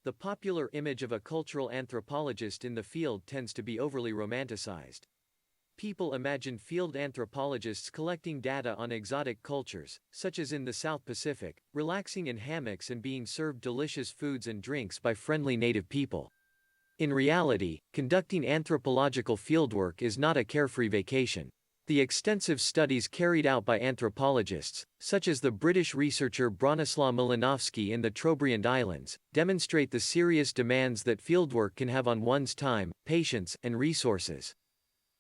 The popular image of a cultural anthropologist in the field tends to be overly romanticized. People imagine field anthropologists collecting data on exotic cultures, such as in the South Pacific, relaxing in hammocks and being served delicious foods and drinks by friendly native people. In reality, conducting anthropological fieldwork is not a carefree vacation. The extensive studies carried out by anthropologists, such as the British researcher Bronislaw Malinowski in the Trobriand Islands, demonstrate the serious demands that fieldwork can have on one's time, patience, and resources.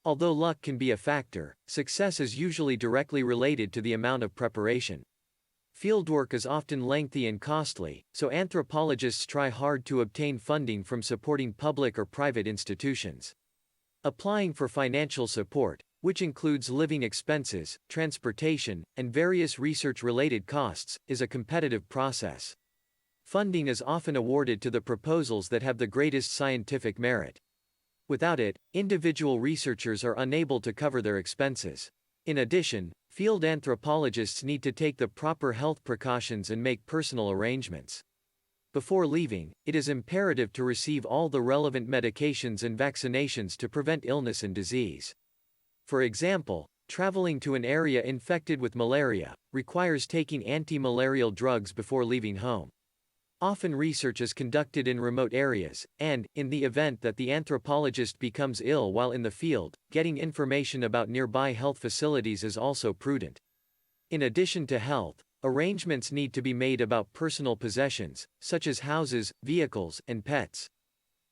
Although luck can be a factor, success is usually directly related to the amount of preparation. Fieldwork is often lengthy and costly, so anthropologists try hard to obtain funding from supporting public or private institutions. Applying for financial support, which includes living expenses, transportation, and various research-related costs, is a competitive process. Funding is often awarded to the proposals that have the greatest scientific merit. Without it, individual researchers are unable to cover their expenses. In addition, field anthropologists need to take the proper health precautions and make personal arrangements. Before leaving, it is imperative to receive all the relevant medications and vaccinations to prevent illness and disease. For example, traveling to an area infected with malaria requires taking anti-malarial drugs before leaving home. Often research is conducted in remote areas, and, in the event that the anthropologist becomes ill while in the field, getting information about nearby health facilities is also prudent. In addition to health, arrangements need to be made about personal possessions, such as houses, vehicles, and pets.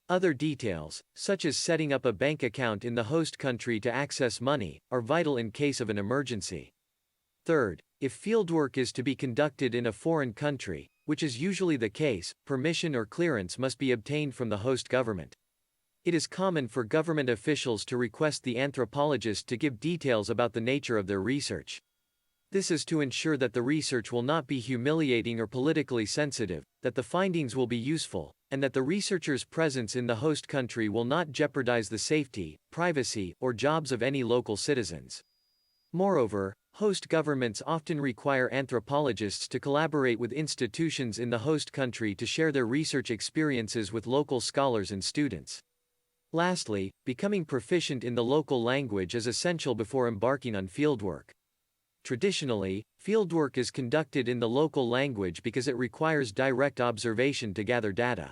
Other details, such as setting up a bank account in the host country to access money, are vital in case of an emergency. Third, if fieldwork is to be conducted in a foreign country, which is usually the case, permission or clearance must be obtained from the host government. It is common for government officials to request the anthropologist to give details about the nature of their research. This is to ensure that the research will not be humiliating or politically sensitive, that the findings will be useful, and that the researcher's presence in the host country will not jeopardize the safety, privacy, or jobs of any local citizens. Moreover, host governments often require anthropologists to collaborate with institutions in the host country to share their research experiences with local scholars and students. Lastly, becoming proficient in the local language is essential before embarking on fieldwork. Traditionally, fieldwork is conducted in the local language because it requires direct observation to gather data.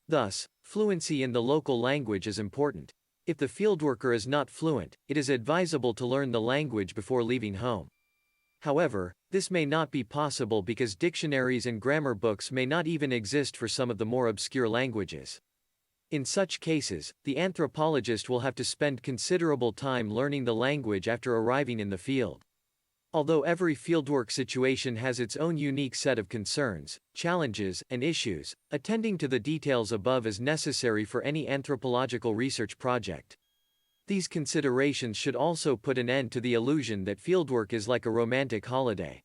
Thus, fluency in the local language is important. If the fieldworker is not fluent, it is advisable to learn the language before leaving home. However, this may not be possible because dictionaries and grammar books may not even exist for some of the more obscure languages. In such cases, the anthropologist will have to spend considerable time learning the language after arriving in the field. Although every fieldwork situation has its own unique set of concerns, challenges, and issues, attending to the details above is necessary for any anthropological research project. These considerations should also put an end to the illusion that fieldwork is like a romantic holiday.